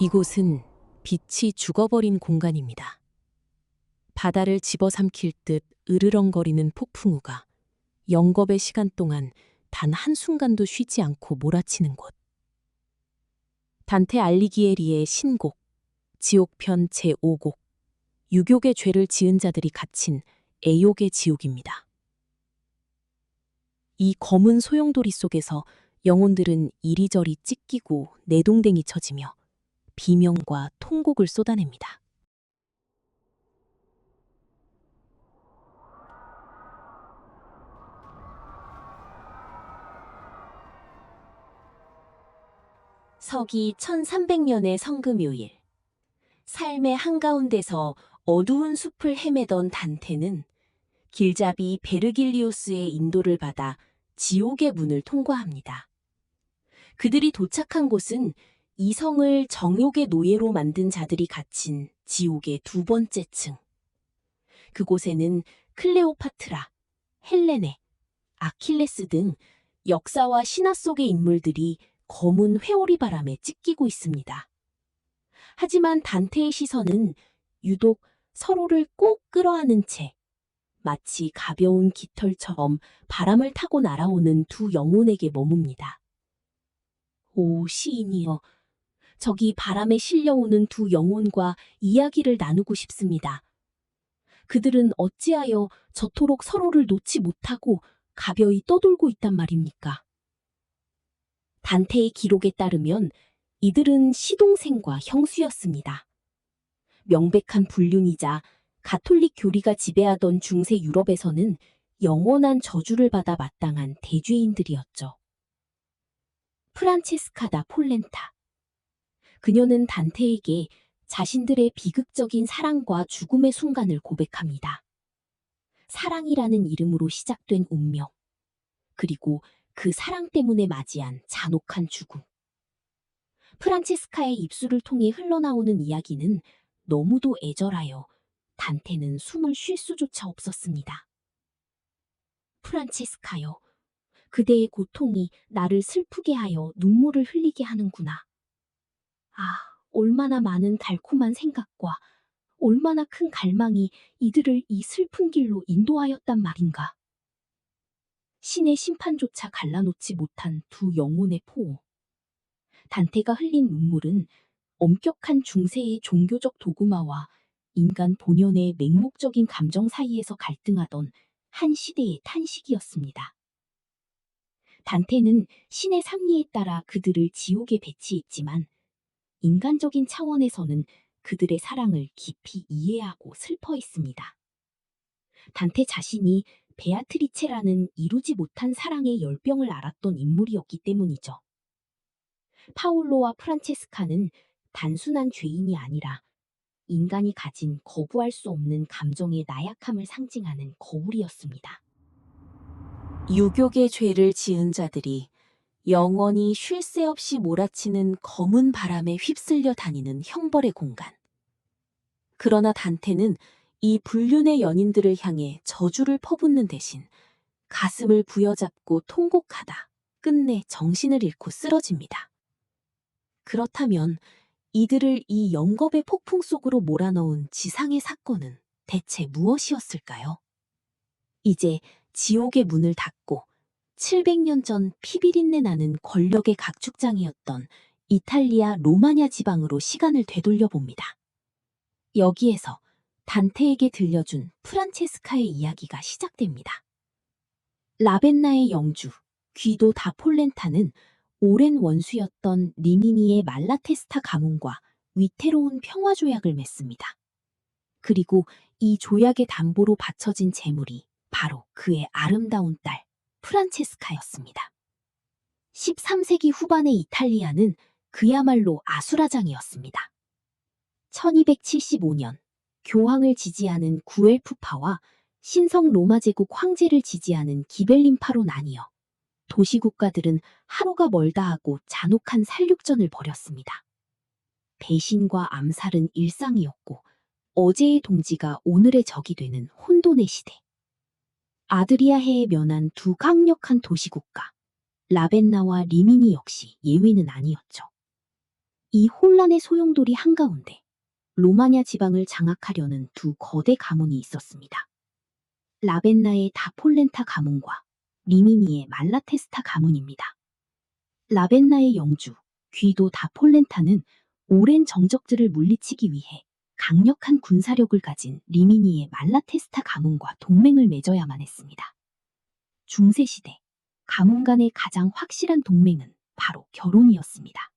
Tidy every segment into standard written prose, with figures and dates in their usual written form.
이곳은 빛이 죽어버린 공간입니다. 바다를 집어삼킬 듯 으르렁거리는 폭풍우가 영겁의 시간 동안 단 한순간도 쉬지 않고 몰아치는 곳. 단테 알리기에리의 신곡, 지옥편 제5곡, 유욕의 죄를 지은 자들이 갇힌 애욕의 지옥입니다. 이 검은 소용돌이 속에서 영혼들은 이리저리 찢기고 내동댕이 쳐지며 비명과 통곡을 쏟아냅니다. 서기 1300년의 성금요일, 삶의 한가운데서 어두운 숲을 헤매던 단테는 길잡이 베르길리우스의 인도를 받아 지옥의 문을 통과합니다. 그들이 도착한 곳은 이성을 정욕의 노예로 만든 자들이 갇힌 지옥의 두 번째 층. 그곳에는 클레오파트라, 헬레네, 아킬레스 등 역사와 신화 속의 인물들이 검은 회오리 바람에 찢기고 있습니다. 하지만 단테의 시선은 유독 서로를 꼭 끌어안은 채 마치 가벼운 깃털처럼 바람을 타고 날아오는 두 영혼에게 머뭅니다. 오 시인이여, 저기 바람에 실려오는 두 영혼과 이야기를 나누고 싶습니다. 그들은 어찌하여 저토록 서로를 놓지 못하고 가벼이 떠돌고 있단 말입니까? 단테의 기록에 따르면 이들은 시동생과 형수였습니다. 명백한 불륜이자 가톨릭 교리가 지배하던 중세 유럽에서는 영원한 저주를 받아 마땅한 대죄인들이었죠. 프란체스카 다 폴렌타. 그녀는 단테에게 자신들의 비극적인 사랑과 죽음의 순간을 고백합니다. 사랑이라는 이름으로 시작된 운명, 그리고 그 사랑 때문에 맞이한 잔혹한 죽음. 프란체스카의 입술을 통해 흘러나오는 이야기는 너무도 애절하여 단테는 숨을 쉴 수조차 없었습니다. 프란체스카여, 그대의 고통이 나를 슬프게 하여 눈물을 흘리게 하는구나. 아, 얼마나 많은 달콤한 생각과 얼마나 큰 갈망이 이들을 이 슬픈 길로 인도하였단 말인가. 신의 심판조차 갈라놓지 못한 두 영혼의 포옹. 단테가 흘린 눈물은 엄격한 중세의 종교적 도구마와 인간 본연의 맹목적인 감정 사이에서 갈등하던 한 시대의 탄식이었습니다. 단테는 신의 섭리에 따라 그들을 지옥에 배치했지만 인간적인 차원에서는 그들의 사랑을 깊이 이해하고 슬퍼했습니다. 단테 자신이 베아트리체라는 이루지 못한 사랑의 열병을 앓았던 인물이었기 때문이죠. 파올로와 프란체스카는 단순한 죄인이 아니라 인간이 가진 거부할 수 없는 감정의 나약함을 상징하는 거울이었습니다. 유욕의 죄를 지은 자들이 영원히 쉴 새 없이 몰아치는 검은 바람에 휩쓸려 다니는 형벌의 공간. 그러나 단테는 이 불륜의 연인들을 향해 저주를 퍼붓는 대신 가슴을 부여잡고 통곡하다 끝내 정신을 잃고 쓰러집니다. 그렇다면 이들을 이 영겁의 폭풍 속으로 몰아넣은 지상의 사건은 대체 무엇이었을까요? 이제 지옥의 문을 닫고 700년 전 피비린내 나는 권력의 각축장이었던 이탈리아 로마냐 지방으로 시간을 되돌려 봅니다. 여기에서 단테에게 들려준 프란체스카의 이야기가 시작됩니다. 라벤나의 영주, 귀도 다 폴렌타는 오랜 원수였던 리미니의 말라테스타 가문과 위태로운 평화조약을 맺습니다. 그리고 이 조약의 담보로 바쳐진 재물이 바로 그의 아름다운 딸 프란체스카였습니다. 13세기 후반의 이탈리아는 그야말로 아수라장이었습니다. 1275년 교황을 지지하는 구엘프파와 신성 로마 제국 황제를 지지하는 기벨린파로 나뉘어 도시국가들은 하루가 멀다 하고 잔혹한 살육전을 벌였습니다. 배신과 암살은 일상이었고 어제의 동지가 오늘의 적이 되는 혼돈의 시대. 아드리아해에 면한 두 강력한 도시국가, 라벤나와 리미니 역시 예외는 아니었죠. 이 혼란의 소용돌이 한가운데 로마냐 지방을 장악하려는 두 거대 가문이 있었습니다. 라벤나의 다폴렌타 가문과 리미니의 말라테스타 가문입니다. 라벤나의 영주 귀도 다폴렌타는 오랜 정적들을 물리치기 위해 강력한 군사력을 가진 리미니의 말라테스타 가문과 동맹을 맺어야만 했습니다. 중세시대 가문 간의 가장 확실한 동맹은 바로 결혼이었습니다.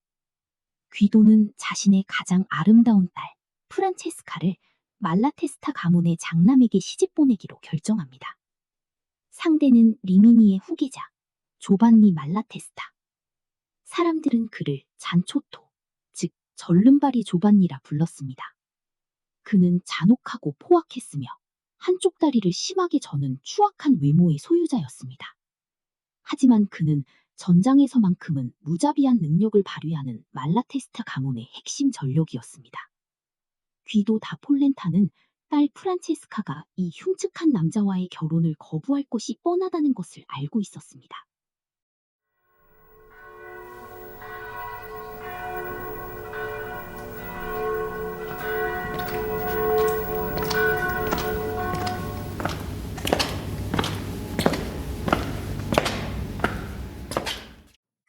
귀도는 자신의 가장 아름다운 딸 프란체스카를 말라테스타 가문의 장남에게 시집 보내기로 결정합니다. 상대는 리미니의 후계자 조반니 말라테스타. 사람들은 그를 잔초토, 즉 절름발이 조반니라 불렀습니다. 그는 잔혹하고 포악했으며 한쪽 다리를 심하게 저는 추악한 외모의 소유자였습니다. 하지만 그는 전장에서만큼은 무자비한 능력을 발휘하는 말라테스타 가문의 핵심 전력이었습니다. 귀도 다폴렌타는 딸 프란체스카가 이 흉측한 남자와의 결혼을 거부할 것이 뻔하다는 것을 알고 있었습니다.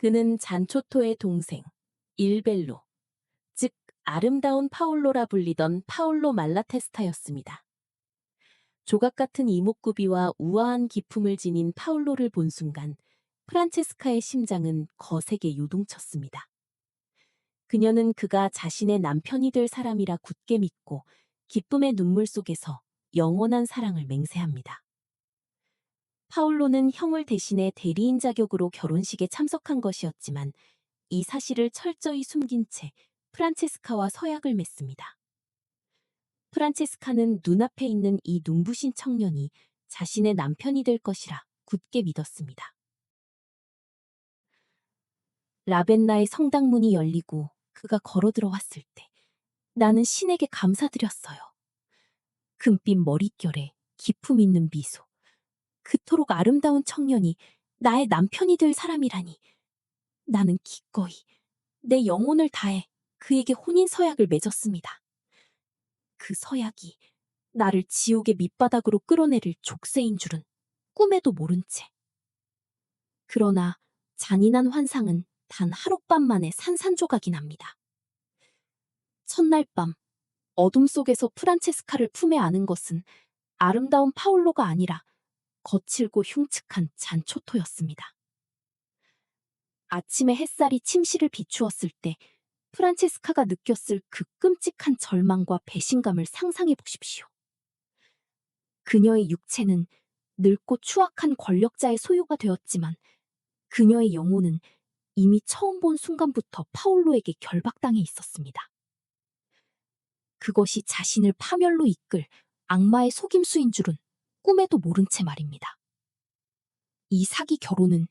그는 잔초토의 동생 일벨로, 즉 아름다운 파올로라 불리던 파올로 말라테스타였습니다. 조각 같은 이목구비와 우아한 기품을 지닌 파올로를 본 순간 프란체스카의 심장은 거세게 요동쳤습니다. 그녀는 그가 자신의 남편이 될 사람이라 굳게 믿고 기쁨의 눈물 속에서 영원한 사랑을 맹세합니다. 파올로는 형을 대신해 대리인 자격으로 결혼식에 참석한 것이었지만 이 사실을 철저히 숨긴 채 프란체스카와 서약을 맺습니다. 프란체스카는 눈앞에 있는 이 눈부신 청년이 자신의 남편이 될 것이라 굳게 믿었습니다. 라벤나의 성당문이 열리고 그가 걸어 들어왔을 때 나는 신에게 감사드렸어요. 금빛 머릿결에 기품 있는 미소, 그토록 아름다운 청년이 나의 남편이 될 사람이라니. 나는 기꺼이 내 영혼을 다해 그에게 혼인 서약을 맺었습니다. 그 서약이 나를 지옥의 밑바닥으로 끌어내릴 족쇄인 줄은 꿈에도 모른 채. 그러나 잔인한 환상은 단 하룻밤 만에 산산조각이 납니다. 첫날 밤 어둠 속에서 프란체스카를 품에 안은 것은 아름다운 파올로가 아니라 거칠고 흉측한 잔초토였습니다. 아침에 햇살이 침실을 비추었을 때 프란체스카가 느꼈을 그 끔찍한 절망과 배신감을 상상해 보십시오. 그녀의 육체는 늙고 추악한 권력자의 소유가 되었지만 그녀의 영혼은 이미 처음 본 순간부터 파올로에게 결박당해 있었습니다. 그것이 자신을 파멸로 이끌 악마의 속임수인 줄은 꿈에도 모른 채 말입니다. 이 사기 결혼은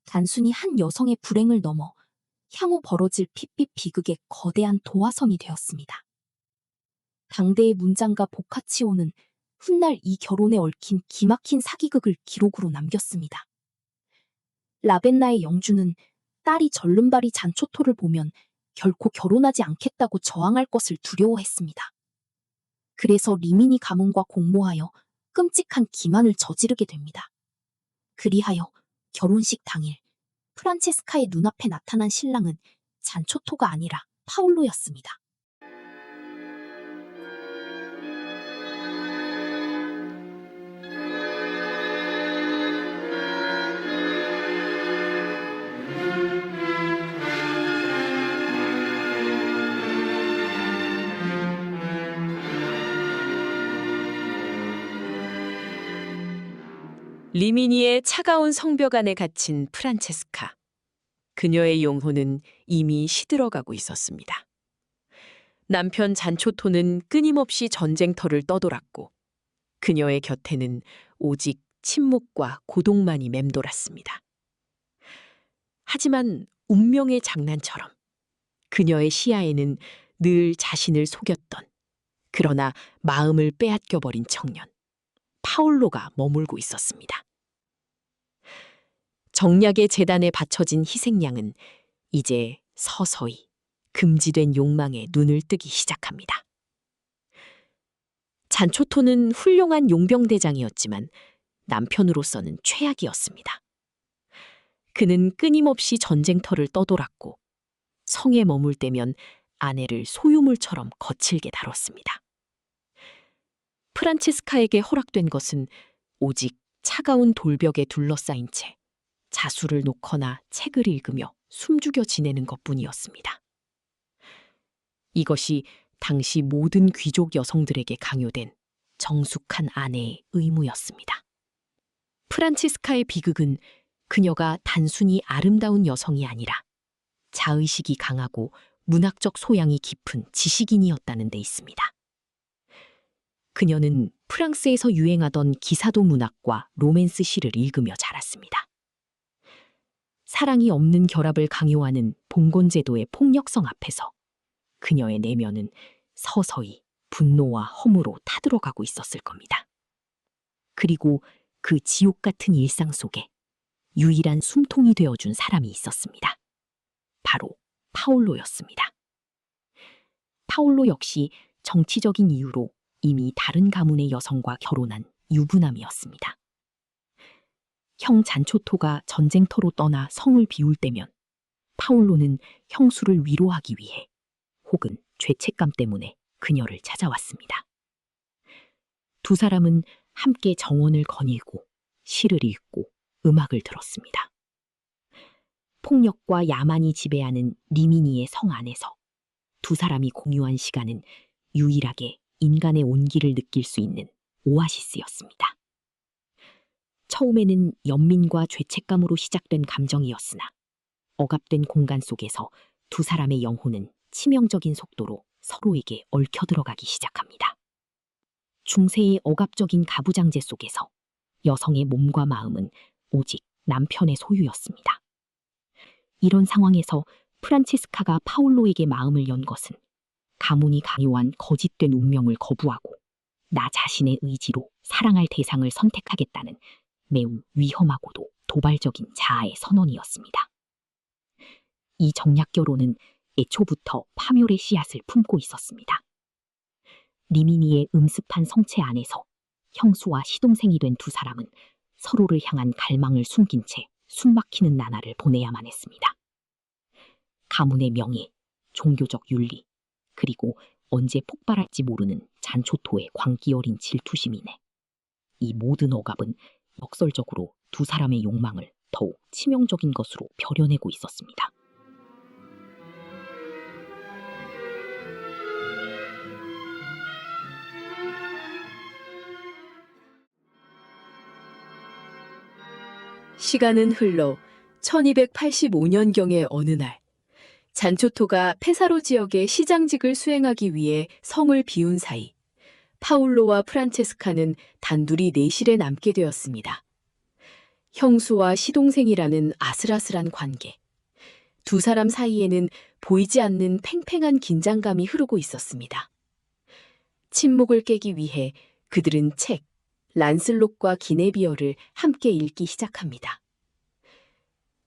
단순히 한 여성의 불행을 넘어 향후 벌어질 핏빛 비극의 거대한 도화선이 되었습니다. 당대의 문장가 보카치오는 훗날 이 결혼에 얽힌 기막힌 사기극을 기록으로 남겼습니다. 라벤나의 영주는 딸이 절름발이 잔초토를 보면 결코 결혼하지 않겠다고 저항할 것을 두려워했습니다. 그래서 리미니 가문과 공모하여 끔찍한 기만을 저지르게 됩니다. 그리하여 결혼식 당일 프란체스카의 눈앞에 나타난 신랑은 잔초토가 아니라 파올로였습니다. 리미니의 차가운 성벽 안에 갇힌 프란체스카. 그녀의 영혼은 이미 시들어가고 있었습니다. 남편 잔초토는 끊임없이 전쟁터를 떠돌았고 그녀의 곁에는 오직 침묵과 고독만이 맴돌았습니다. 하지만 운명의 장난처럼 그녀의 시야에는 늘 자신을 속였던, 그러나 마음을 빼앗겨버린 청년 파올로가 머물고 있었습니다. 정략의 제단에 바쳐진 희생양은 이제 서서히 금지된 욕망에 눈을 뜨기 시작합니다. 잔초토는 훌륭한 용병대장이었지만 남편으로서는 최악이었습니다. 그는 끊임없이 전쟁터를 떠돌았고 성에 머물 때면 아내를 소유물처럼 거칠게 다뤘습니다. 프란체스카에게 허락된 것은 오직 차가운 돌벽에 둘러싸인 채 자수를 놓거나 책을 읽으며 숨죽여 지내는 것뿐이었습니다. 이것이 당시 모든 귀족 여성들에게 강요된 정숙한 아내의 의무였습니다. 프란체스카의 비극은 그녀가 단순히 아름다운 여성이 아니라 자의식이 강하고 문학적 소양이 깊은 지식인이었다는 데 있습니다. 그녀는 프랑스에서 유행하던 기사도 문학과 로맨스 시를 읽으며 자랐습니다. 사랑이 없는 결합을 강요하는 봉건제도의 폭력성 앞에서 그녀의 내면은 서서히 분노와 허무로 타들어가고 있었을 겁니다. 그리고 그 지옥 같은 일상 속에 유일한 숨통이 되어준 사람이 있었습니다. 바로 파올로였습니다. 파올로 역시 정치적인 이유로 이미 다른 가문의 여성과 결혼한 유부남이었습니다. 형 잔초토가 전쟁터로 떠나 성을 비울 때면 파올로는 형수를 위로하기 위해 혹은 죄책감 때문에 그녀를 찾아왔습니다. 두 사람은 함께 정원을 거닐고 시를 읽고 음악을 들었습니다. 폭력과 야만이 지배하는 리미니의 성 안에서 두 사람이 공유한 시간은 유일하게 인간의 온기를 느낄 수 있는 오아시스였습니다. 처음에는 연민과 죄책감으로 시작된 감정이었으나 억압된 공간 속에서 두 사람의 영혼은 치명적인 속도로 서로에게 얽혀 들어가기 시작합니다. 중세의 억압적인 가부장제 속에서 여성의 몸과 마음은 오직 남편의 소유였습니다. 이런 상황에서 프란체스카가 파올로에게 마음을 연 것은 가문이 강요한 거짓된 운명을 거부하고 나 자신의 의지로 사랑할 대상을 선택하겠다는 매우 위험하고도 도발적인 자아의 선언이었습니다. 이 정략 결혼은 애초부터 파멸의 씨앗을 품고 있었습니다. 리미니의 음습한 성체 안에서 형수와 시동생이 된 두 사람은 서로를 향한 갈망을 숨긴 채 숨막히는 나날을 보내야만 했습니다. 가문의 명예, 종교적 윤리, 그리고 언제 폭발할지 모르는 잔초토의 광기 어린 질투심이네. 이 모든 억압은 역설적으로 두 사람의 욕망을 더욱 치명적인 것으로 벼려내고 있었습니다. 시간은 흘러 1285년경의 어느 날, 잔초토가 페사로 지역의 시장직을 수행하기 위해 성을 비운 사이, 파울로와 프란체스카는 단둘이 내실에 남게 되었습니다. 형수와 시동생이라는 아슬아슬한 관계. 두 사람 사이에는 보이지 않는 팽팽한 긴장감이 흐르고 있었습니다. 침묵을 깨기 위해 그들은 책, 란슬롯과 기네비어를 함께 읽기 시작합니다.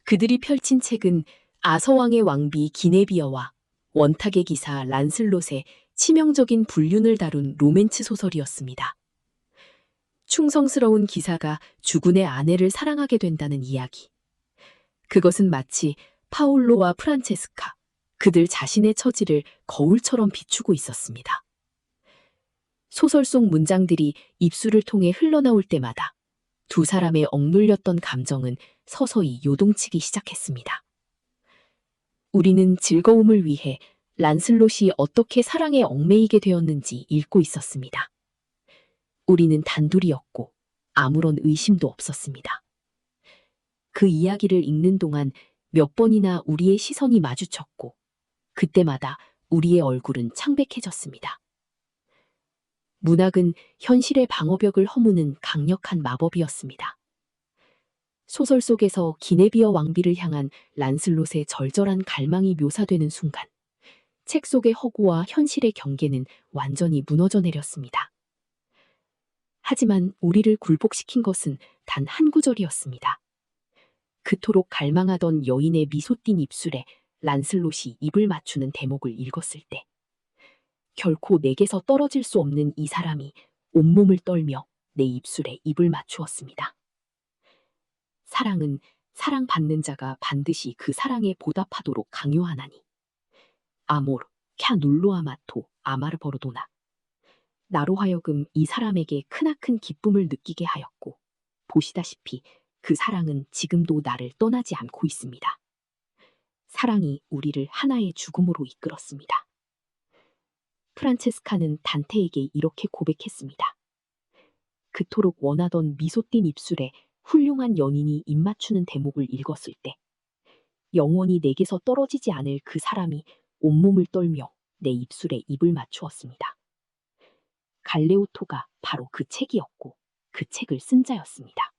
그들이 펼친 책은 아서왕의 왕비 기네비어와 원탁의 기사 란슬롯의 치명적인 불륜을 다룬 로맨츠 소설이었습니다. 충성스러운 기사가 주군의 아내를 사랑하게 된다는 이야기. 그것은 마치 파올로와 프란체스카, 그들 자신의 처지를 거울처럼 비추고 있었습니다. 소설 속 문장들이 입술을 통해 흘러나올 때마다 두 사람의 억눌렸던 감정은 서서히 요동치기 시작했습니다. 우리는 즐거움을 위해 란슬롯이 어떻게 사랑에 얽매이게 되었는지 읽고 있었습니다. 우리는 단둘이었고 아무런 의심도 없었습니다. 그 이야기를 읽는 동안 몇 번이나 우리의 시선이 마주쳤고 그때마다 우리의 얼굴은 창백해졌습니다. 문학은 현실의 방어벽을 허무는 강력한 마법이었습니다. 소설 속에서 기네비어 왕비를 향한 란슬롯의 절절한 갈망이 묘사되는 순간, 책 속의 허구와 현실의 경계는 완전히 무너져 내렸습니다. 하지만 우리를 굴복시킨 것은 단 한 구절이었습니다. 그토록 갈망하던 여인의 미소 띤 입술에 란슬롯이 입을 맞추는 대목을 읽었을 때 결코 내게서 떨어질 수 없는 이 사람이 온몸을 떨며 내 입술에 입을 맞추었습니다. 사랑은 사랑받는 자가 반드시 그 사랑에 보답하도록 강요하나니. 아모르, 캬 눌로아마토, 아마르버르도나. 나로 하여금 이 사람에게 크나큰 기쁨을 느끼게 하였고, 보시다시피 그 사랑은 지금도 나를 떠나지 않고 있습니다. 사랑이 우리를 하나의 죽음으로 이끌었습니다. 프란체스카는 단테에게 이렇게 고백했습니다. 그토록 원하던 미소 띤 입술에 훌륭한 연인이 입맞추는 대목을 읽었을 때 영원히 내게서 떨어지지 않을 그 사람이 온몸을 떨며 내 입술에 입을 맞추었습니다. 갈레오토가 바로 그 책이었고 그 책을 쓴 자였습니다.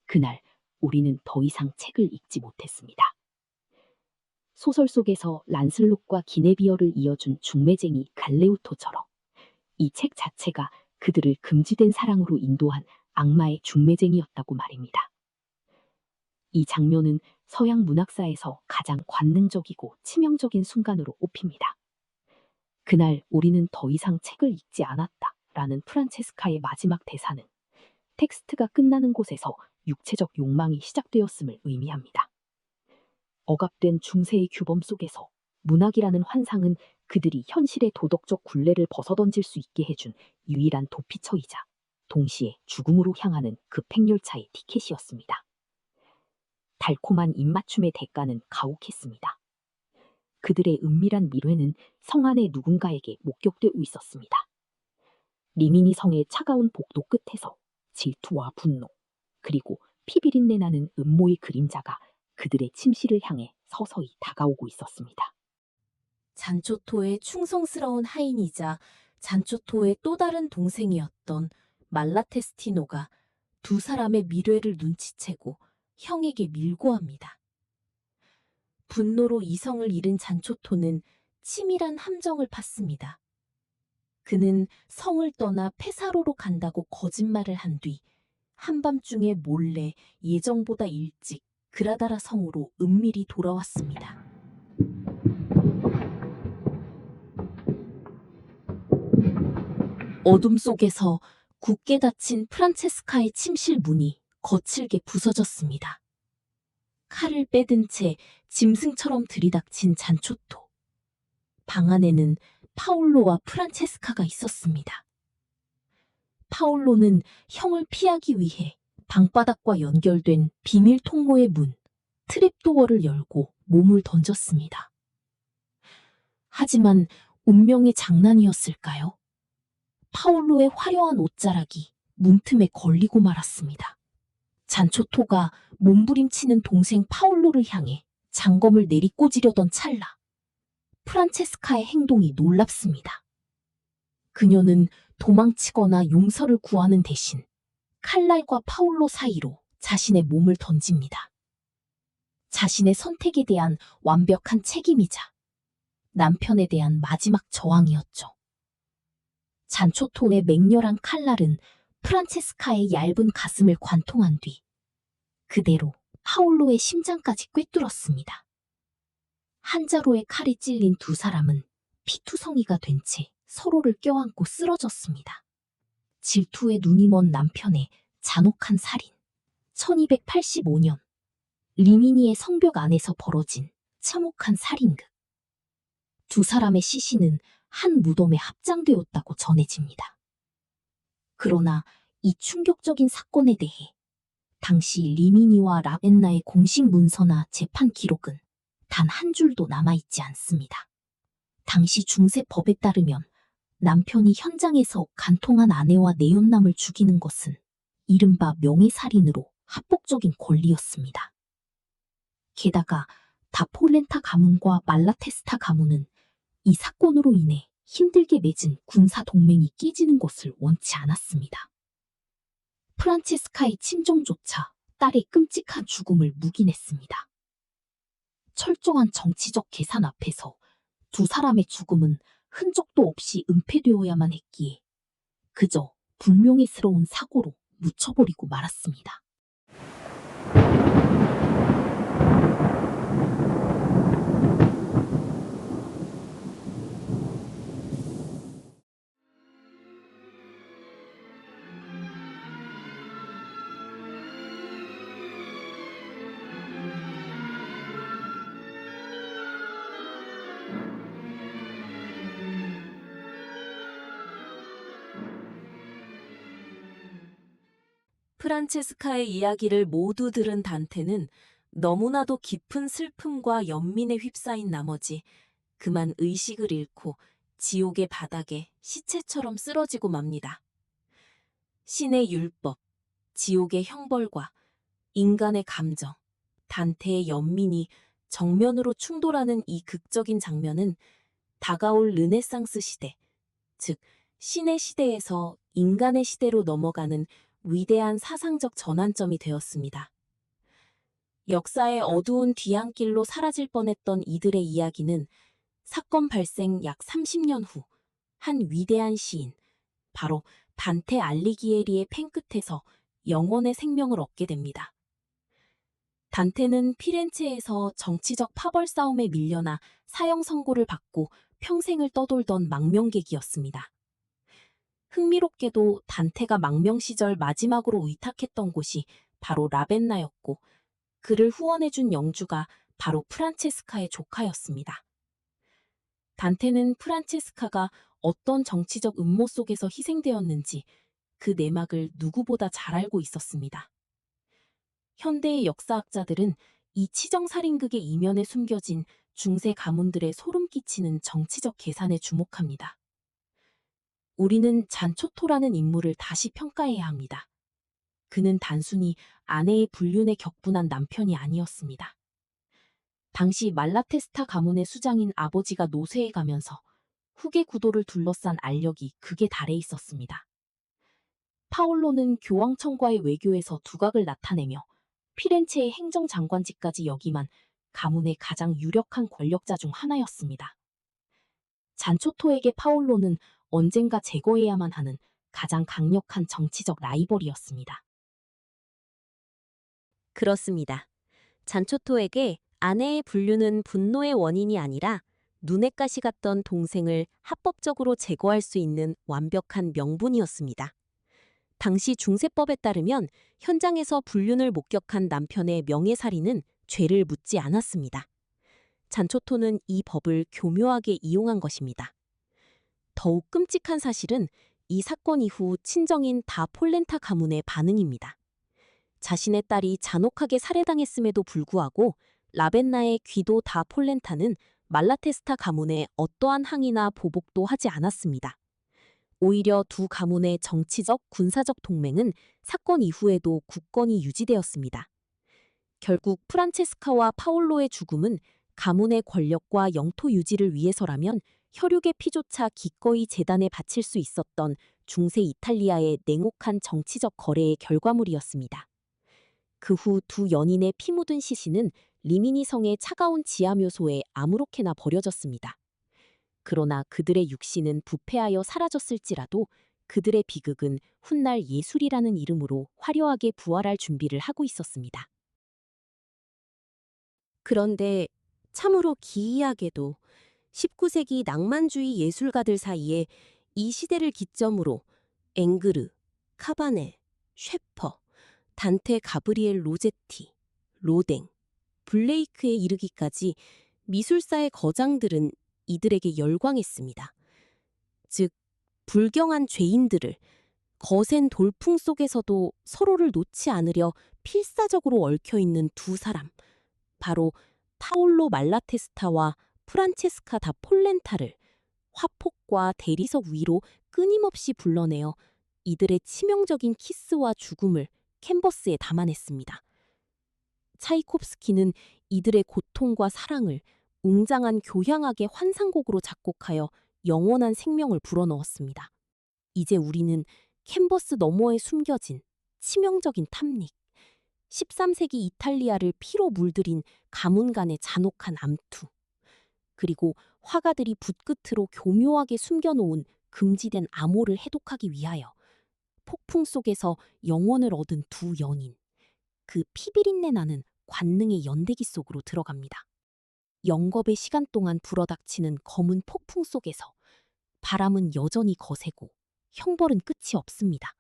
그날 우리는 더 이상 책을 읽지 못했습니다. 소설 속에서 란슬롯과 기네비어를 이어준 중매쟁이 갈레오토처럼 이 책 자체가 그들을 금지된 사랑으로 인도한 악마의 중매쟁이였다고 말입니다. 이 장면은 서양 문학사에서 가장 관능적이고 치명적인 순간으로 꼽힙니다. 그날 우리는 더 이상 책을 읽지 않았다 라는 프란체스카의 마지막 대사는 텍스트가 끝나는 곳에서 육체적 욕망이 시작되었음을 의미합니다. 억압된 중세의 규범 속에서 문학이라는 환상은 그들이 현실의 도덕적 굴레를 벗어던질 수 있게 해준 유일한 도피처이자 동시에 죽음으로 향하는 급행열차의 티켓이었습니다. 달콤한 입맞춤의 대가는 가혹했습니다. 그들의 은밀한 미래는 성 안의 누군가에게 목격되고 있었습니다. 리미니 성의 차가운 복도 끝에서 질투와 분노, 그리고 피비린내 나는 음모의 그림자가 그들의 침실을 향해 서서히 다가오고 있었습니다. 잔초토의 충성스러운 하인이자 잔초토의 또 다른 동생이었던 말라테스티노가 두 사람의 미래를 눈치채고 형에게 밀고 합니다. 분노로 이성을 잃은 잔초토는 치밀한 함정을 팠습니다. 그는 성을 떠나 페사로로 간다고 거짓말을 한 뒤 한밤중에 몰래 예정보다 일찍 그라다라 성으로 은밀히 돌아왔습니다. 어둠 속에서 굳게 닫힌 프란체스카의 침실 문이 거칠게 부서졌습니다. 칼을 빼든 채 짐승처럼 들이닥친 잔초토. 방 안에는 파올로와 프란체스카가 있었습니다. 파올로는 형을 피하기 위해 방바닥과 연결된 비밀 통로의 문, 트랩도어를 열고 몸을 던졌습니다. 하지만 운명의 장난이었을까요? 파올로의 화려한 옷자락이 문틈에 걸리고 말았습니다. 잔초토가 몸부림치는 동생 파올로를 향해 장검을 내리꽂으려던 찰나 프란체스카의 행동이 놀랍습니다. 그녀는 도망치거나 용서를 구하는 대신 칼날과 파올로 사이로 자신의 몸을 던집니다. 자신의 선택에 대한 완벽한 책임이자 남편에 대한 마지막 저항이었죠. 잔초토의 맹렬한 칼날은 프란체스카의 얇은 가슴을 관통한 뒤 그대로 파올로의 심장까지 꿰뚫었습니다. 한 자루의 칼이 찔린 두 사람은 피투성이가 된 채 서로를 껴안고 쓰러졌습니다. 질투에 눈이 먼 남편의 잔혹한 살인. 1285년 리미니의 성벽 안에서 벌어진 참혹한 살인극. 두 사람의 시신은 한 무덤에 합장되었다고 전해집니다. 그러나 이 충격적인 사건에 대해 당시 리미니와 라벤나의 공식 문서나 재판 기록은 단 한 줄도 남아있지 않습니다. 당시 중세법에 따르면 남편이 현장에서 간통한 아내와 내연남을 죽이는 것은 이른바 명예살인으로 합법적인 권리였습니다. 게다가 다폴렌타 가문과 말라테스타 가문은 이 사건으로 인해 힘들게 맺은 군사 동맹이 깨지는 것을 원치 않았습니다. 프란체스카의 침종조차 딸의 끔찍한 죽음을 묵인했습니다. 철저한 정치적 계산 앞에서 두 사람의 죽음은 흔적도 없이 은폐되어야만 했기에 그저 불명예스러운 사고로 묻혀버리고 말았습니다. 프란체스카의 이야기를 모두 들은 단테는 너무나도 깊은 슬픔과 연민에 휩싸인 나머지 그만 의식을 잃고 지옥의 바닥에 시체처럼 쓰러지고 맙니다. 신의 율법, 지옥의 형벌과 인간의 감정, 단테의 연민이 정면으로 충돌하는 이 극적인 장면은 다가올 르네상스 시대, 즉 신의 시대에서 인간의 시대로 넘어가는 위대한 사상적 전환점이 되었습니다. 역사의 어두운 뒤안길로 사라질 뻔했던 이들의 이야기는 사건 발생 약 30년 후 한 위대한 시인, 바로 단테 알리기에리의 펜 끝에서 영원의 생명을 얻게 됩니다. 단테는 피렌체에서 정치적 파벌 싸움에 밀려나 사형 선고를 받고 평생을 떠돌던 망명객이었습니다. 흥미롭게도 단테가 망명 시절 마지막으로 의탁했던 곳이 바로 라벤나였고 그를 후원해준 영주가 바로 프란체스카의 조카였습니다. 단테는 프란체스카가 어떤 정치적 음모 속에서 희생되었는지 그 내막을 누구보다 잘 알고 있었습니다. 현대의 역사학자들은 이 치정살인극의 이면에 숨겨진 중세 가문들의 소름 끼치는 정치적 계산에 주목합니다. 우리는 잔초토라는 인물을 다시 평가해야 합니다. 그는 단순히 아내의 불륜에 격분한 남편이 아니었습니다. 당시 말라테스타 가문의 수장인 아버지가 노쇠해 가면서 후계 구도를 둘러싼 알력이 극에 달해 있었습니다. 파올로는 교황청과의 외교에서 두각을 나타내며 피렌체의 행정장관직까지 역임한 가문의 가장 유력한 권력자 중 하나였습니다. 잔초토에게 파올로는 언젠가 제거해야만 하는 가장 강력한 정치적 라이벌이었습니다. 그렇습니다. 잔초토에게 아내의 불륜은 분노의 원인이 아니라 눈엣 가시 같던 동생을 합법적으로 제거할 수 있는 완벽한 명분이었습니다. 당시 중세법에 따르면 현장에서 불륜을 목격한 남편의 명예살인은 죄를 묻지 않았습니다. 잔초토는 이 법을 교묘하게 이용한 것입니다. 더욱 끔찍한 사실은 이 사건 이후 친정인 다 폴렌타 가문의 반응입니다. 자신의 딸이 잔혹하게 살해당했음에도 불구하고 라벤나의 귀도 다 폴렌타는 말라테스타 가문에 어떠한 항의나 보복도 하지 않았습니다. 오히려 두 가문의 정치적, 군사적 동맹은 사건 이후에도 굳건히 유지되었습니다. 결국 프란체스카와 파올로의 죽음은 가문의 권력과 영토 유지를 위해서라면 혈육의 피조차 기꺼이 재단에 바칠 수 있었던 중세 이탈리아의 냉혹한 정치적 거래의 결과물이었습니다. 그 후 두 연인의 피 묻은 시신은 리미니 성의 차가운 지하 묘소에 아무렇게나 버려졌습니다. 그러나 그들의 육신은 부패하여 사라졌을지라도 그들의 비극은 훗날 예술이라는 이름으로 화려하게 부활할 준비를 하고 있었습니다. 그런데 참으로 기이하게도 19세기 낭만주의 예술가들 사이에 이 시대를 기점으로 앵그르, 카바넬, 셰퍼, 단테 가브리엘 로제티, 로댕, 블레이크에 이르기까지 미술사의 거장들은 이들에게 열광했습니다. 즉, 불경한 죄인들을 거센 돌풍 속에서도 서로를 놓지 않으려 필사적으로 얽혀있는 두 사람, 바로 파올로 말라테스타와 프란체스카 다 폴렌타를 화폭과 대리석 위로 끊임없이 불러내어 이들의 치명적인 키스와 죽음을 캔버스에 담아냈습니다. 차이콥스키는 이들의 고통과 사랑을 웅장한 교향악의 환상곡으로 작곡하여 영원한 생명을 불어넣었습니다. 이제 우리는 캔버스 너머에 숨겨진 치명적인 탐닉, 13세기 이탈리아를 피로 물들인 가문 간의 잔혹한 암투, 그리고 화가들이 붓끝으로 교묘하게 숨겨놓은 금지된 암호를 해독하기 위하여 폭풍 속에서 영혼을 얻은 두 연인, 그 피비린내 나는 관능의 연대기 속으로 들어갑니다. 영겁의 시간 동안 불어닥치는 검은 폭풍 속에서 바람은 여전히 거세고 형벌은 끝이 없습니다.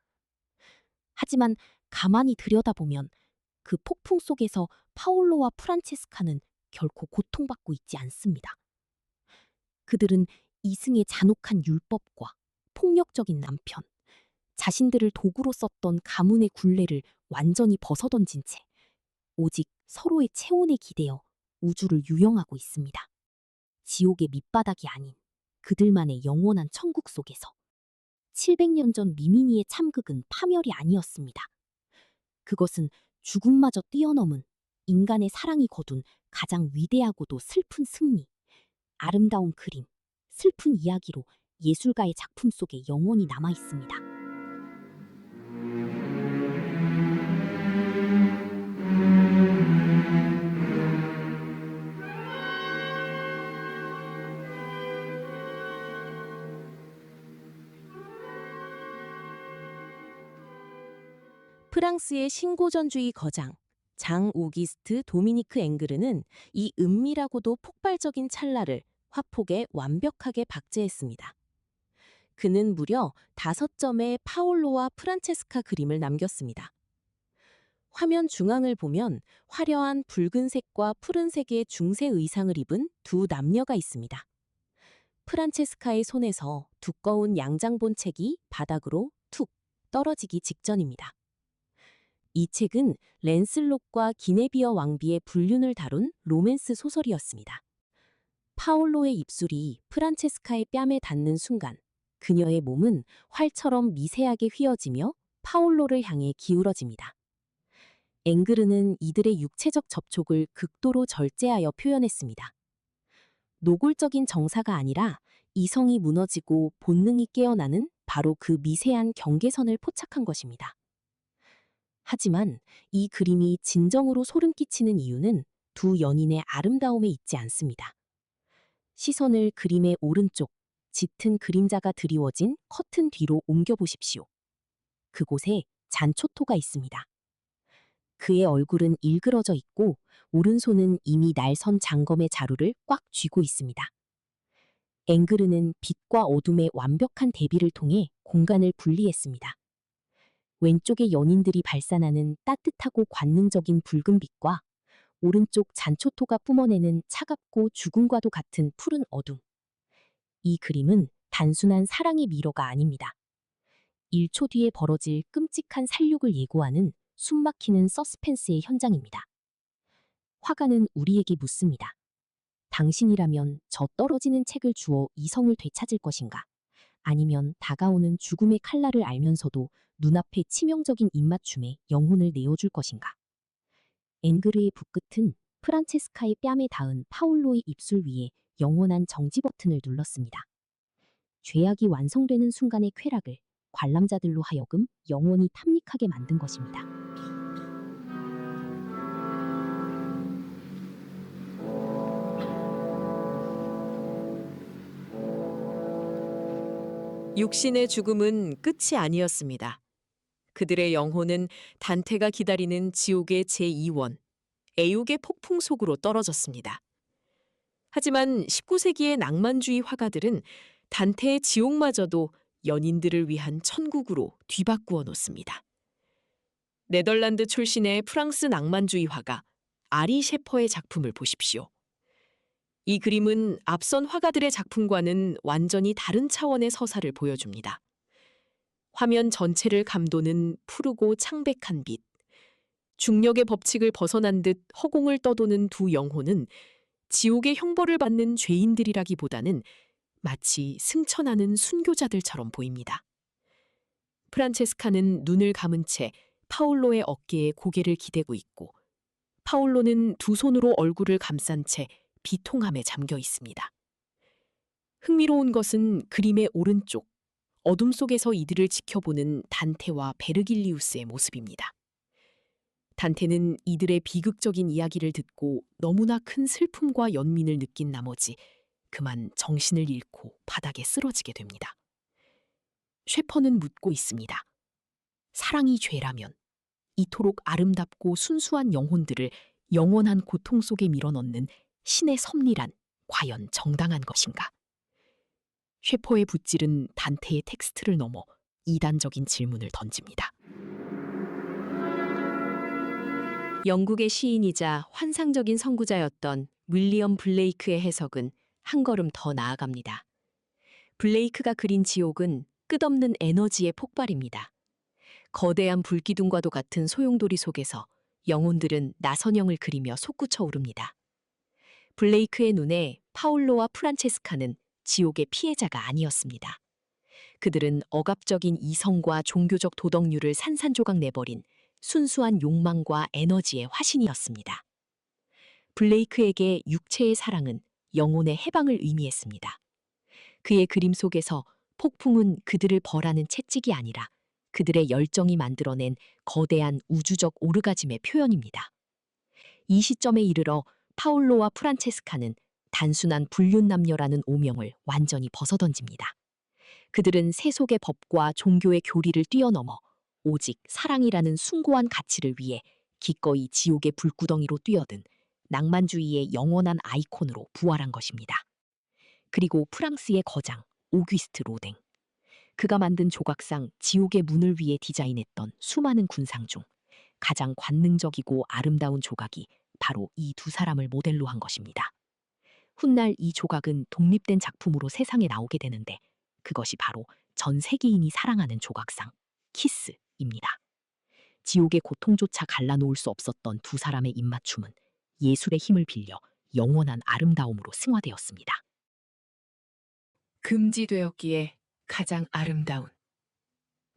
하지만 가만히 들여다보면 그 폭풍 속에서 파올로와 프란체스카는 결코 고통받고 있지 않습니다. 그들은 이승의 잔혹한 율법과 폭력적인 남편, 자신들을 도구로 썼던 가문의 굴레를 완전히 벗어던진 채 오직 서로의 체온에 기대어 우주를 유영하고 있습니다. 지옥의 밑바닥이 아닌 그들만의 영원한 천국 속에서 700년 전 미미니의 참극은 파멸이 아니었습니다. 그것은 죽음마저 뛰어넘은 인간의 사랑이 거둔 가장 위대하고도 슬픈 승리, 아름다운 그림, 슬픈 이야기로 예술가의 작품 속에 영원히 남아 있습니다. 프랑스의 신고전주의 거장 장 오기스트 도미니크 앵그르는 이 은밀하고도 폭발적인 찰나를 화폭에 완벽하게 박제했습니다. 그는 무려 5점의 파올로와 프란체스카 그림을 남겼습니다. 화면 중앙을 보면 화려한 붉은색과 푸른색의 중세 의상을 입은 두 남녀가 있습니다. 프란체스카의 손에서 두꺼운 양장본책이 바닥으로 툭 떨어지기 직전입니다. 이 책은 랜슬롯과 기네비어 왕비의 불륜을 다룬 로맨스 소설이었습니다. 파올로의 입술이 프란체스카의 뺨에 닿는 순간 그녀의 몸은 활처럼 미세하게 휘어지며 파올로를 향해 기울어집니다. 앵그르는 이들의 육체적 접촉을 극도로 절제하여 표현했습니다. 노골적인 정사가 아니라 이성이 무너지고 본능이 깨어나는 바로 그 미세한 경계선을 포착한 것입니다. 하지만 이 그림이 진정으로 소름 끼치는 이유는 두 연인의 아름다움에 있지 않습니다. 시선을 그림의 오른쪽, 짙은 그림자가 드리워진 커튼 뒤로 옮겨보십시오. 그곳에 잔초토가 있습니다. 그의 얼굴은 일그러져 있고 오른손은 이미 날선 장검의 자루를 꽉 쥐고 있습니다. 앵그르는 빛과 어둠의 완벽한 대비를 통해 공간을 분리했습니다. 왼쪽의 연인들이 발산하는 따뜻하고 관능적인 붉은 빛과 오른쪽 잔초토가 뿜어내는 차갑고 죽음과도 같은 푸른 어둠. 이 그림은 단순한 사랑의 미로가 아닙니다. 1초 뒤에 벌어질 끔찍한 살육을 예고하는 숨막히는 서스펜스의 현장입니다. 화가는 우리에게 묻습니다. 당신이라면 저 떨어지는 책을 주워 이성을 되찾을 것인가? 아니면 다가오는 죽음의 칼날을 알면서도 눈앞의 치명적인 입맞춤에 영혼을 내어줄 것인가? 앵그르의 붓끝은 프란체스카의 뺨에 닿은 파올로의 입술 위에 영원한 정지 버튼을 눌렀습니다. 죄악이 완성되는 순간의 쾌락을 관람자들로 하여금 영원히 탐닉하게 만든 것입니다. 육신의 죽음은 끝이 아니었습니다. 그들의 영혼은 단테가 기다리는 지옥의 제2원, 애욕의 폭풍 속으로 떨어졌습니다. 하지만 19세기의 낭만주의 화가들은 단테의 지옥마저도 연인들을 위한 천국으로 뒤바꾸어 놓습니다. 네덜란드 출신의 프랑스 낭만주의 화가 아리 셰퍼의 작품을 보십시오. 이 그림은 앞선 화가들의 작품과는 완전히 다른 차원의 서사를 보여줍니다. 화면 전체를 감도는 푸르고 창백한 빛. 중력의 법칙을 벗어난 듯 허공을 떠도는 두 영혼은 지옥의 형벌을 받는 죄인들이라기보다는 마치 승천하는 순교자들처럼 보입니다. 프란체스카는 눈을 감은 채 파올로의 어깨에 고개를 기대고 있고 파올로는 두 손으로 얼굴을 감싼 채 비통함에 잠겨 있습니다. 흥미로운 것은 그림의 오른쪽, 어둠 속에서 이들을 지켜보는 단테와 베르길리우스의 모습입니다. 단테는 이들의 비극적인 이야기를 듣고 너무나 큰 슬픔과 연민을 느낀 나머지 그만 정신을 잃고 바닥에 쓰러지게 됩니다. 셰퍼는 묻고 있습니다. 사랑이 죄라면 이토록 아름답고 순수한 영혼들을 영원한 고통 속에 밀어넣는 신의 섭리란 과연 정당한 것인가? 셰퍼의 붓질은 단테의 텍스트를 넘어 이단적인 질문을 던집니다. 영국의 시인이자 환상적인 선구자였던 윌리엄 블레이크의 해석은 한 걸음 더 나아갑니다. 블레이크가 그린 지옥은 끝없는 에너지의 폭발입니다. 거대한 불기둥과도 같은 소용돌이 속에서 영혼들은 나선형을 그리며 솟구쳐 오릅니다. 블레이크의 눈에 파울로와 프란체스카는 지옥의 피해자가 아니었습니다. 그들은 억압적인 이성과 종교적 도덕률을 산산조각 내버린 순수한 욕망과 에너지의 화신이었습니다. 블레이크에게 육체의 사랑은 영혼의 해방을 의미했습니다. 그의 그림 속에서 폭풍은 그들을 벌하는 채찍이 아니라 그들의 열정이 만들어낸 거대한 우주적 오르가즘의 표현입니다. 이 시점에 이르러 파울로와 프란체스카는 단순한 불륜남녀라는 오명을 완전히 벗어던집니다. 그들은 세속의 법과 종교의 교리를 뛰어넘어 오직 사랑이라는 숭고한 가치를 위해 기꺼이 지옥의 불구덩이로 뛰어든 낭만주의의 영원한 아이콘으로 부활한 것입니다. 그리고 프랑스의 거장 오귀스트 로댕. 그가 만든 조각상 지옥의 문을 위해 디자인했던 수많은 군상 중 가장 관능적이고 아름다운 조각이 바로 이 두 사람을 모델로 한 것입니다. 훗날 이 조각은 독립된 작품으로 세상에 나오게 되는데 그것이 바로 전 세계인이 사랑하는 조각상 키스입니다. 지옥의 고통조차 갈라놓을 수 없었던 두 사람의 입맞춤은 예술의 힘을 빌려 영원한 아름다움으로 승화되었습니다. 금지되었기에 가장 아름다운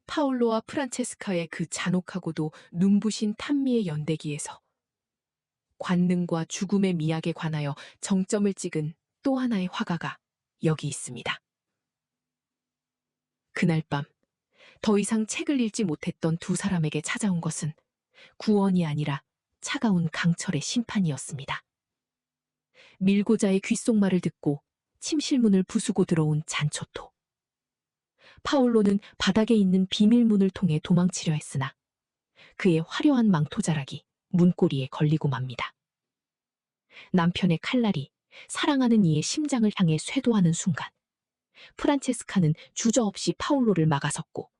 파울로와 프란체스카의 그 잔혹하고도 눈부신 탄미의 연대기에서 관능과 죽음의 미학에 관하여 정점을 찍은 또 하나의 화가가 여기 있습니다. 그날 밤 더 이상 책을 읽지 못했던 두 사람에게 찾아온 것은 구원이 아니라 차가운 강철의 심판이었습니다. 밀고자의 귓속말을 듣고 침실문을 부수고 들어온 잔초토. 파울로는 바닥에 있는 비밀문을 통해 도망치려 했으나 그의 화려한 망토자락이 문고리에 걸리고 맙니다. 남편의 칼날이 사랑하는 이의 심장을 향해 쇄도하는 순간 프란체스카는 주저없이 파울로를 막아섰고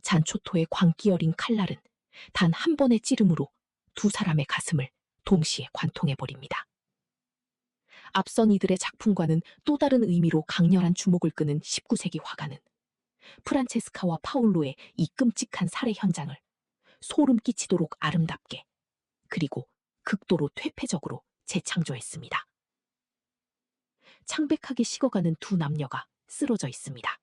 잔초토의 광기 어린 칼날은 단 한 번의 찌름으로 두 사람의 가슴을 동시에 관통해버립니다. 앞선 이들의 작품과는 또 다른 의미로 강렬한 주목을 끄는 19세기 화가는 프란체스카와 파울로의 이 끔찍한 살해 현장을 소름 끼치도록 아름답게 그리고 극도로 퇴폐적으로 재창조했습니다. 창백하게 식어가는 두 남녀가 쓰러져 있습니다.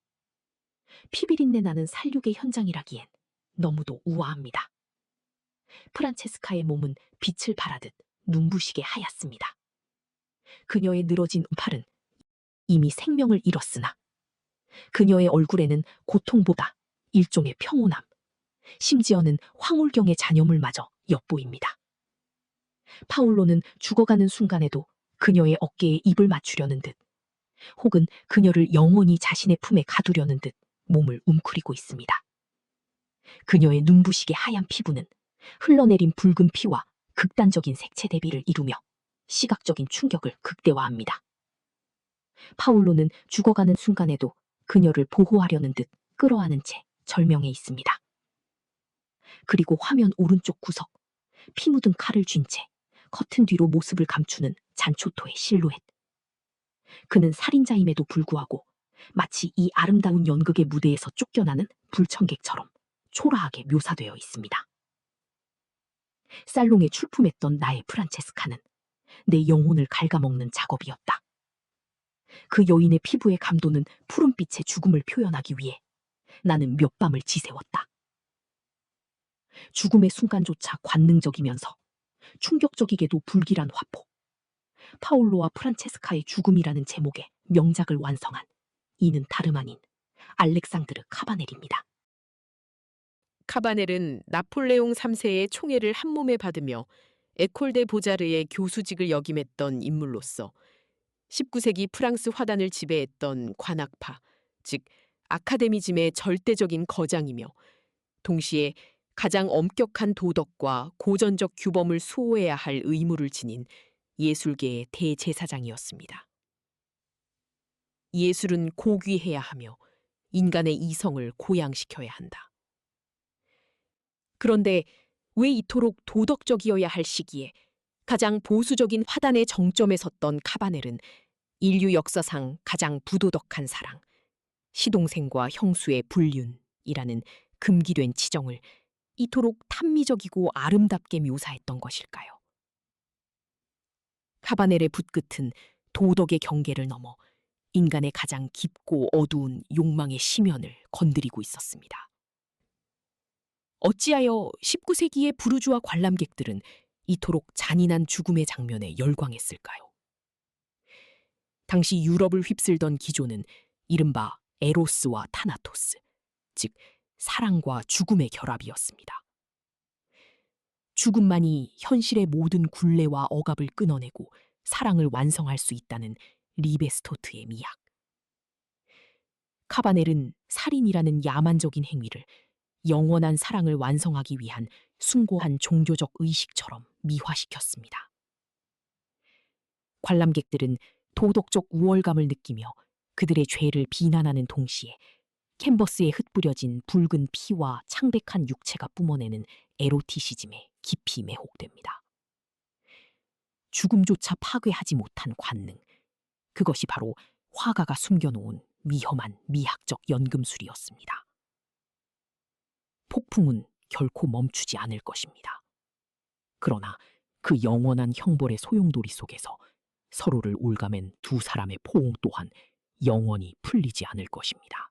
피비린내 나는 살육의 현장이라기엔 너무도 우아합니다. 프란체스카의 몸은 빛을 발하듯 눈부시게 하얗습니다. 그녀의 늘어진 팔은 이미 생명을 잃었으나 그녀의 얼굴에는 고통보다 일종의 평온함, 심지어는 황홀경의 잔여물마저 엿보입니다. 파울로는 죽어가는 순간에도 그녀의 어깨에 입을 맞추려는 듯 혹은 그녀를 영원히 자신의 품에 가두려는 듯 몸을 웅크리고 있습니다. 그녀의 눈부시게 하얀 피부는 흘러내린 붉은 피와 극단적인 색채 대비를 이루며 시각적인 충격을 극대화합니다. 파울로는 죽어가는 순간에도 그녀를 보호하려는 듯 끌어안은 채 절명해 있습니다. 그리고 화면 오른쪽 구석, 피 묻은 칼을 쥔 채 커튼 뒤로 모습을 감추는 잔초토의 실루엣. 그는 살인자임에도 불구하고 마치 이 아름다운 연극의 무대에서 쫓겨나는 불청객처럼 초라하게 묘사되어 있습니다. 살롱에 출품했던 나의 프란체스카는 내 영혼을 갉아먹는 작업이었다. 그 여인의 피부의 감도는 푸른빛의 죽음을 표현하기 위해 나는 몇 밤을 지새웠다. 죽음의 순간조차 관능적이면서 충격적이게도 불길한 화포. 파울로와 프란체스카의 죽음이라는 제목의 명작을 완성한 이는 다름 아닌 알렉상드르 카바넬입니다. 카바넬은 나폴레옹 3세의 총애를 한몸에 받으며 에콜 데 보자르의 교수직을 역임했던 인물로서 19세기 프랑스 화단을 지배했던 관학파, 즉 아카데미즘의 절대적인 거장이며 동시에 가장 엄격한 도덕과 고전적 규범을 수호해야 할 의무를 지닌 예술계의 대제사장이었습니다. 예술은 고귀해야 하며 인간의 이성을 고양시켜야 한다. 그런데 왜 이토록 도덕적이어야 할 시기에 가장 보수적인 화단의 정점에 섰던 카바넬은 인류 역사상 가장 부도덕한 사랑, 시동생과 형수의 불륜이라는 금기된 지정을 이토록 탄미적이고 아름답게 묘사했던 것일까요? 카바넬의 붓끝은 도덕의 경계를 넘어 인간의 가장 깊고 어두운 욕망의 심연을 건드리고 있었습니다. 어찌하여 19세기의 부르주아 관람객들은 이토록 잔인한 죽음의 장면에 열광했을까요? 당시 유럽을 휩쓸던 기조는 이른바 에로스와 타나토스, 즉 사랑과 죽음의 결합이었습니다. 죽음만이 현실의 모든 굴레와 억압을 끊어내고 사랑을 완성할 수 있다는 리베스토트의 미학. 카바넬은 살인이라는 야만적인 행위를 영원한 사랑을 완성하기 위한 숭고한 종교적 의식처럼 미화시켰습니다. 관람객들은 도덕적 우월감을 느끼며 그들의 죄를 비난하는 동시에 캔버스에 흩뿌려진 붉은 피와 창백한 육체가 뿜어내는 에로티시즘에 깊이 매혹됩니다. 죽음조차 파괴하지 못한 관능, 그것이 바로 화가가 숨겨놓은 위험한 미학적 연금술이었습니다. 폭풍은 결코 멈추지 않을 것입니다. 그러나 그 영원한 형벌의 소용돌이 속에서 서로를 올가맨 두 사람의 포옹 또한 영원히 풀리지 않을 것입니다.